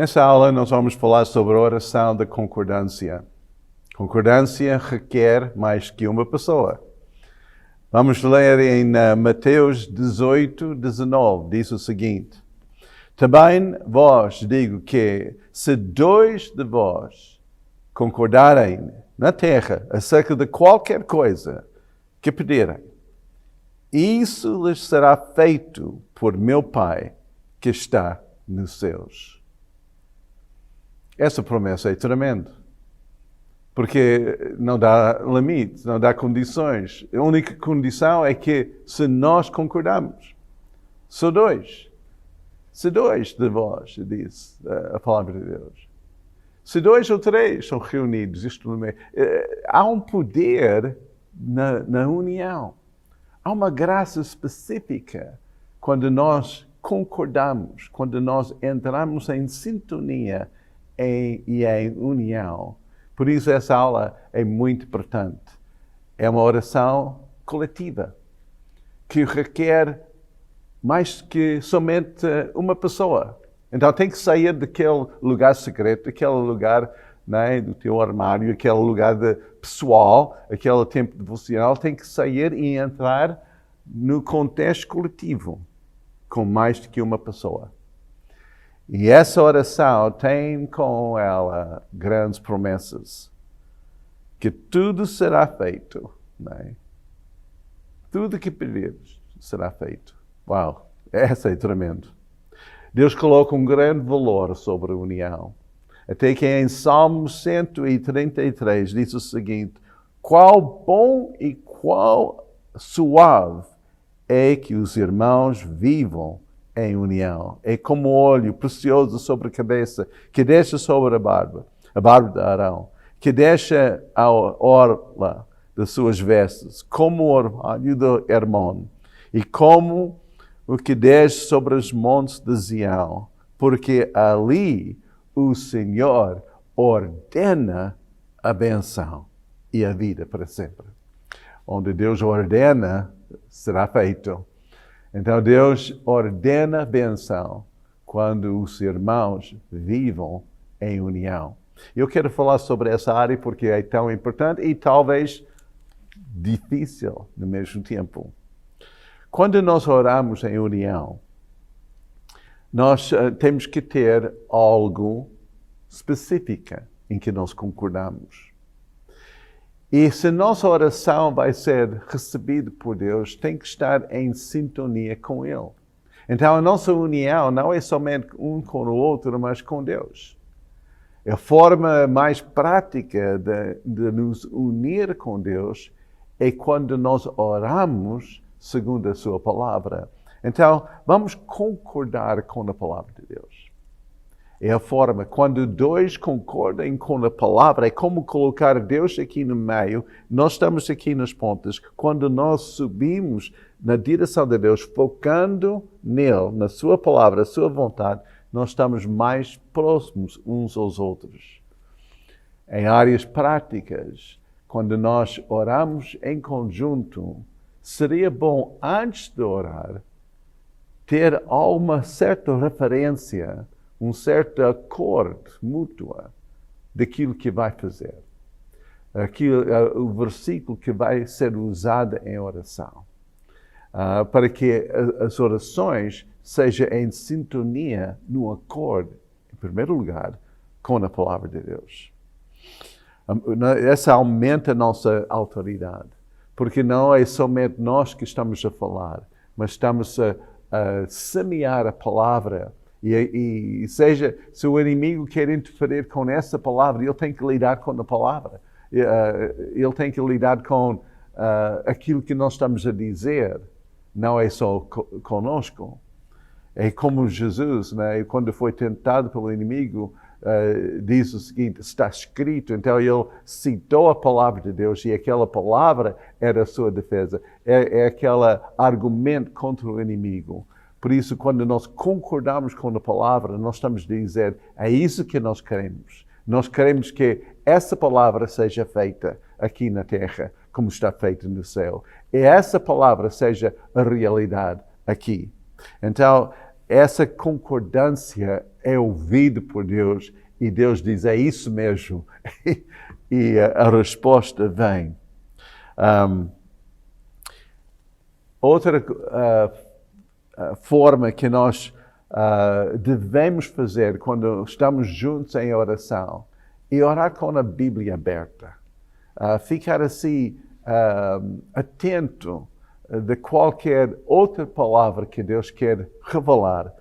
Nessa aula nós vamos falar sobre a oração da concordância. Concordância requer mais que uma pessoa. Vamos ler em Mateus 18, 19, diz o seguinte: Também vos digo que, se dois de vós concordarem na terra acerca de qualquer coisa que pedirem, isso lhes será feito por meu Pai que está nos céus. Essa promessa é tremenda, porque não dá limites, não dá condições. A única condição é que se nós concordamos, só dois. Se dois de vós, diz a palavra de Deus. Se dois ou três são reunidos, isto no meio. Há um poder na união. Há uma graça específica quando nós concordamos, quando nós entramos em sintonia e em união. Por isso essa aula é muito importante. É uma oração coletiva que requer mais que somente uma pessoa. Então tem que sair daquele lugar secreto, daquele lugar, né, do teu armário, aquele lugar pessoal, aquele tempo devocional, tem que sair e entrar no contexto coletivo, com mais do que uma pessoa. E essa oração tem com ela grandes promessas, que tudo será feito, né? Tudo que pedires será feito. Uau, essa é tremendo. Deus coloca um grande valor sobre a união. Até que em Salmo 133 diz o seguinte: qual bom e qual suave é que os irmãos vivam em união. É como óleo precioso sobre a cabeça, que deixa sobre a barba de Arão, que deixa a orla das suas vestes, como o orvalho do Hermon, e como o que desce sobre os montes de Sião, porque ali o Senhor ordena a benção e a vida para sempre. Onde Deus ordena, será feito. Então Deus ordena a benção quando os irmãos vivam em união. Eu quero falar sobre essa área porque é tão importante e talvez difícil no mesmo tempo. Quando nós oramos em união, nós temos que ter algo específico em que nós concordamos. E se nossa oração vai ser recebida por Deus, tem que estar em sintonia com Ele. Então a nossa união não é somente um com o outro, mas com Deus. A forma mais prática de nos unir com Deus é quando nós oramos segundo a sua palavra. Então, vamos concordar com a palavra de Deus. É a forma, quando dois concordam com a palavra, é como colocar Deus aqui no meio, nós estamos aqui nas pontas. Quando nós subimos na direção de Deus, focando nele, na sua palavra, a sua vontade, nós estamos mais próximos uns aos outros. Em áreas práticas, quando nós oramos em conjunto, seria bom, antes de orar, ter uma certa referência, um certo acordo mútuo daquilo que vai fazer. O versículo que vai ser usado em oração. Para que as orações sejam em sintonia, no acordo, em primeiro lugar, com a palavra de Deus. Essa aumenta a nossa autoridade. Porque não é somente nós que estamos a falar, mas estamos a semear a palavra. E seja, se o inimigo quer interferir com essa palavra, ele tem que lidar com a palavra. Ele tem que lidar com aquilo que nós estamos a dizer. Não é só conosco. É como Jesus, né? Quando foi tentado pelo inimigo, diz o seguinte: está escrito. Então ele citou a palavra de Deus e aquela palavra era a sua defesa. É aquele argumento contra o inimigo. Por isso, quando nós concordamos com a palavra, nós estamos a dizer: é isso que nós queremos. Nós queremos que essa palavra seja feita aqui na terra, como está feita no céu. E essa palavra seja a realidade aqui. Então, essa concordância é ouvida por Deus e Deus diz, é isso mesmo. E a resposta vem. Outra forma que nós devemos fazer quando estamos juntos em oração é orar com a Bíblia aberta. Ficar assim atento de qualquer outra palavra que Deus quer revelar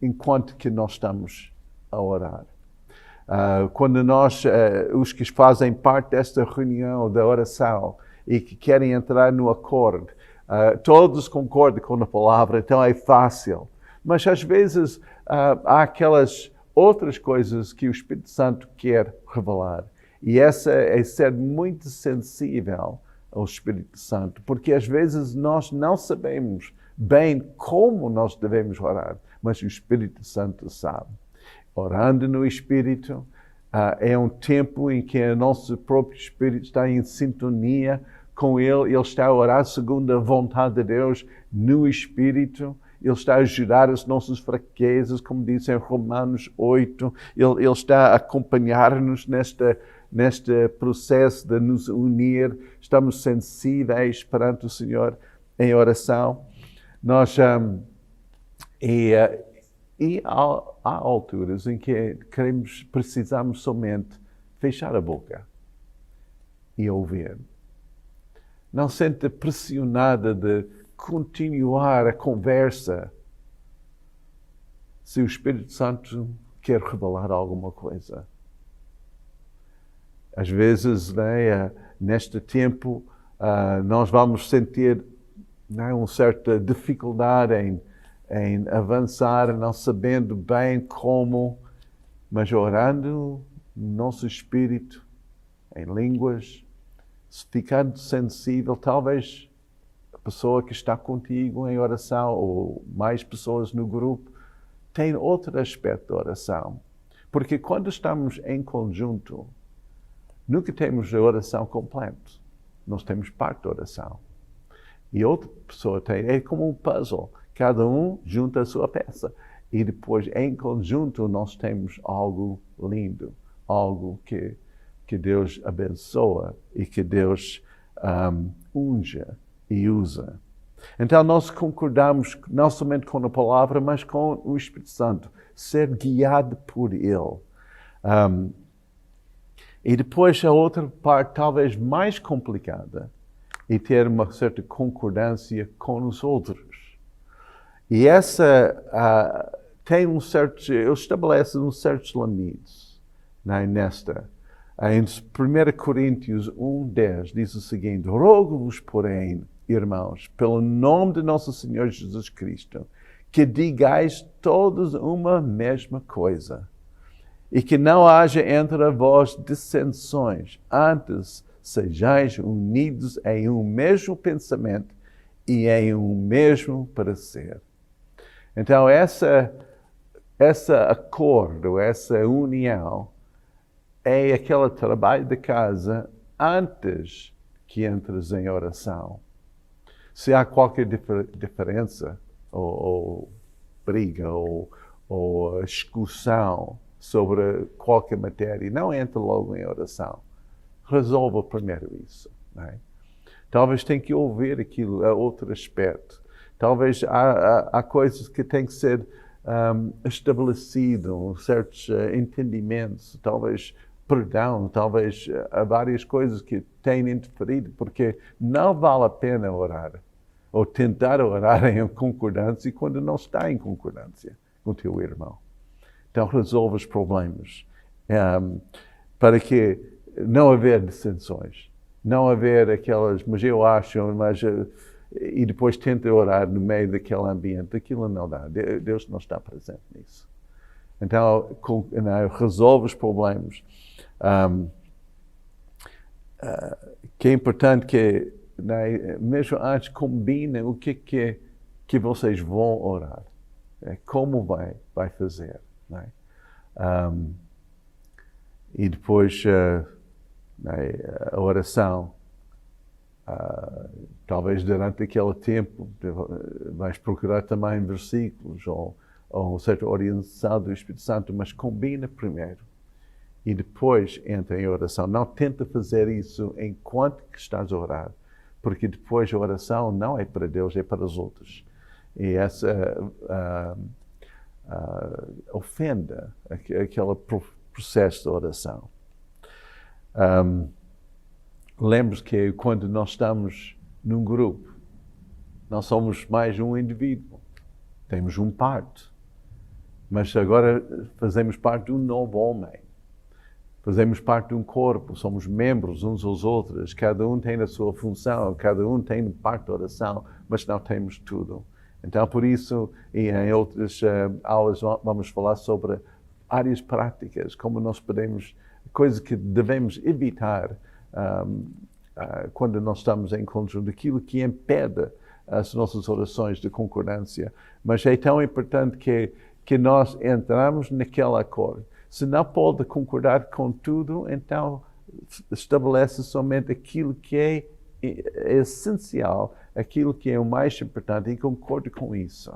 enquanto que nós estamos a orar. Quando nós, os que fazem parte desta reunião da oração e que querem entrar no acordo, todos concordam com a palavra, então é fácil. Mas às vezes há aquelas outras coisas que o Espírito Santo quer revelar. E essa é ser muito sensível ao Espírito Santo, porque às vezes nós não sabemos bem como nós devemos orar, mas o Espírito Santo sabe. Orando no Espírito é um tempo em que o nosso próprio Espírito está em sintonia com Ele está a orar segundo a vontade de Deus no Espírito. Ele está a ajudar as nossas fraquezas, como diz em Romanos 8. Ele está a acompanhar-nos neste processo de nos unir. Estamos sensíveis perante o Senhor em oração. Há alturas em que precisamos somente fechar a boca e ouvir. Não sente pressionada de continuar a conversa se o Espírito Santo quer revelar alguma coisa. Às vezes, neste tempo, nós vamos sentir uma certa dificuldade em avançar, não sabendo bem como, mas orando no nosso espírito, em línguas, ficando sensível, talvez a pessoa que está contigo em oração, ou mais pessoas no grupo, tem outro aspecto da oração. Porque quando estamos em conjunto, nunca temos a oração completa. Nós temos parte da oração. E outra pessoa tem, é como um puzzle. Cada um junta a sua peça. E depois, em conjunto, nós temos algo lindo. Algo que Deus abençoa e que Deus unja e usa. Então, nós concordamos não somente com a palavra, mas com o Espírito Santo. Ser guiado por Ele. E depois, a outra parte, talvez mais complicada, é ter uma certa concordância com os outros. E essa tem estabelece uns certos limites nesta. Em 1 Coríntios 1:10 diz o seguinte: rogo-vos, porém, irmãos, pelo nome de nosso Senhor Jesus Cristo, que digais todos uma mesma coisa, e que não haja entre vós dissensões, antes sejais unidos em um mesmo pensamento e em um mesmo parecer. Então, essa acordo, essa união, é aquele trabalho de casa antes que entres em oração. Se há qualquer diferença, ou briga, ou discussão sobre qualquer matéria, não entre logo em oração. Resolva primeiro isso. Não é? Talvez tenha que ouvir aquilo, a outro aspecto. Talvez há coisas que têm que ser estabelecidas, certos entendimentos, talvez perdão, talvez há várias coisas que têm interferido, porque não vale a pena orar, ou tentar orar em concordância quando não está em concordância com o teu irmão. Então resolva os problemas, para que não haver dissensões, não haver aquelas, mas eu acho, e depois tenta orar no meio daquele ambiente. Aquilo não dá, Deus não está presente nisso. Então, resolve os problemas. Que é importante que, mesmo antes, combinem o que vocês vão orar. Como vai fazer. Não é? E depois a oração Talvez durante aquele tempo vais procurar também versículos ou certa orientação do Espírito Santo, mas combina primeiro e depois entra em oração. Não tenta fazer isso enquanto que estás a orar, porque depois a oração não é para Deus, é para os outros. E essa ofenda aquele processo de oração. Lembre-se que quando nós estamos num grupo, não somos mais um indivíduo. Temos um parte. Mas agora fazemos parte de um novo homem. Fazemos parte de um corpo, somos membros uns aos outros. Cada um tem a sua função, cada um tem parte da oração, mas não temos tudo. Então, por isso, e em outras aulas vamos falar sobre áreas práticas, como nós podemos, coisas que devemos evitar quando nós estamos em conjunto, aquilo que impede as nossas orações de concordância. Mas é tão importante que nós entramos naquele acordo. Se não pode concordar com tudo, então estabelece somente aquilo que é essencial, aquilo que é o mais importante, e concorda com isso.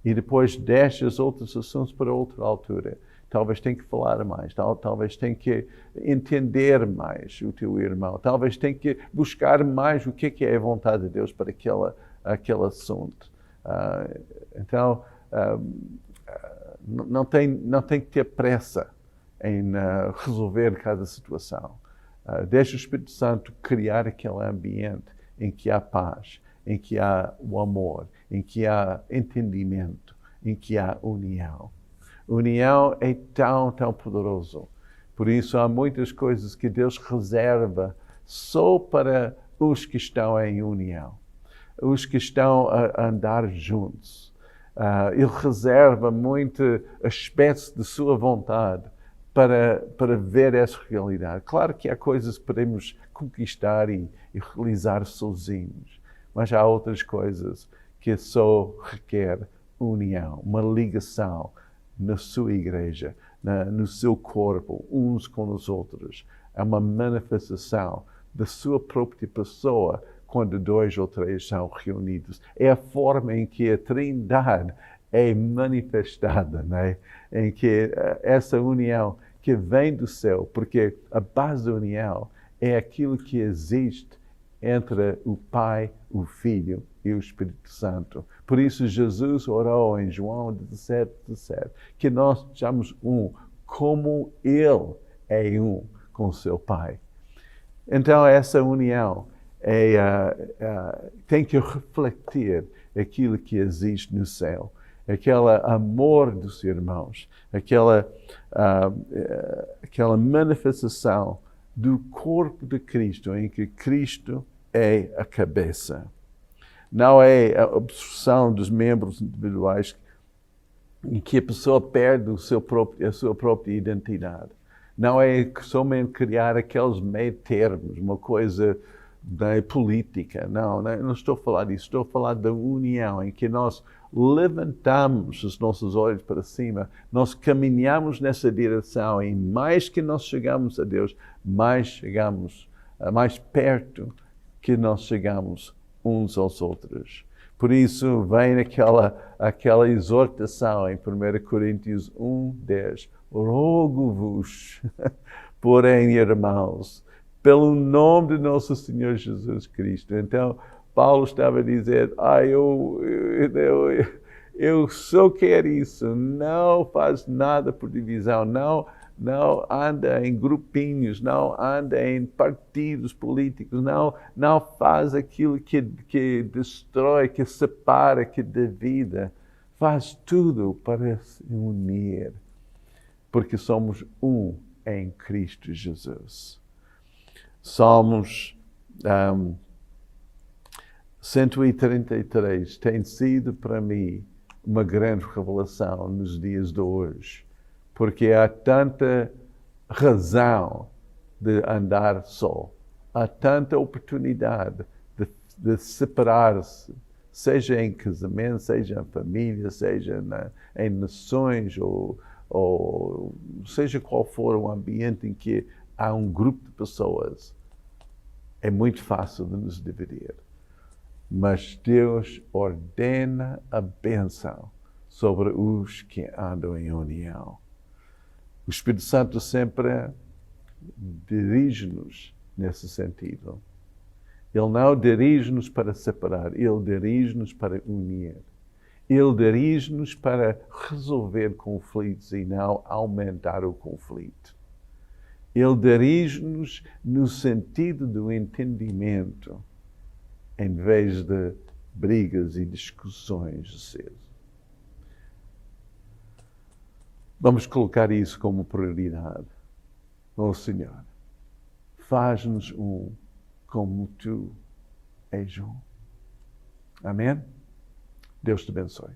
E depois deixa os outros assuntos para outra altura. Talvez tenha que falar mais, talvez tenha que entender mais o teu irmão, talvez tenha que buscar mais o que é a vontade de Deus para aquele assunto. Então, não tem que ter pressa em resolver cada situação. Deixa o Espírito Santo criar aquele ambiente em que há paz, em que há o amor, em que há entendimento, em que há união. União é tão poderoso. Por isso há muitas coisas que Deus reserva só para os que estão em união, os que estão a andar juntos. Ele reserva muito aspectos de sua vontade para ver essa realidade. Claro que há coisas que podemos conquistar e realizar sozinhos, mas há outras coisas que só requer união, uma ligação na sua igreja, no seu corpo, uns com os outros. É uma manifestação da sua própria pessoa quando 2 ou 3 são reunidos. É a forma em que a Trindade é manifestada, né? Em que essa união que vem do céu, porque a base da união é aquilo que existe entre o Pai, o Filho e o Espírito Santo. Por isso Jesus orou em João 17:17, que nós sejamos um, como Ele é um com o seu Pai. Então essa união tem que refletir aquilo que existe no céu, aquele amor dos irmãos, aquela manifestação do corpo de Cristo, em que Cristo é a cabeça. Não é a obsessão dos membros individuais em que a pessoa perde a sua própria identidade. Não é somente criar aqueles meio termos, uma coisa política. Não estou a falar disso. Estou a falar da união em que nós levantamos os nossos olhos para cima, nós caminhamos nessa direção e mais que nós chegamos a Deus, mais perto que nós chegamos uns aos outros. Por isso vem aquela exortação em 1 Coríntios 1:10. Rogo-vos, porém, irmãos, pelo nome de nosso Senhor Jesus Cristo. Então, Paulo estava a dizer, eu só quero isso, não faz nada por divisão, não anda em grupinhos, não anda em partidos políticos, não faz aquilo que destrói, que separa, que divide. Faz tudo para se unir, porque somos um em Cristo Jesus. Salmos 133 tem sido para mim uma grande revelação nos dias de hoje, porque há tanta razão de andar só, há tanta oportunidade de separar-se, seja em casamento, seja em família, seja em nações, ou seja qual for o ambiente em que há um grupo de pessoas. É muito fácil de nos dividir. Mas Deus ordena a bênção sobre os que andam em união. O Espírito Santo sempre dirige-nos nesse sentido. Ele não dirige-nos para separar, Ele dirige-nos para unir. Ele dirige-nos para resolver conflitos e não aumentar o conflito. Ele dirige-nos no sentido do entendimento, em vez de brigas e discussões acesas. Vamos colocar isso como prioridade. Oh Senhor, faz-nos um como Tu és um. Amém? Deus te abençoe.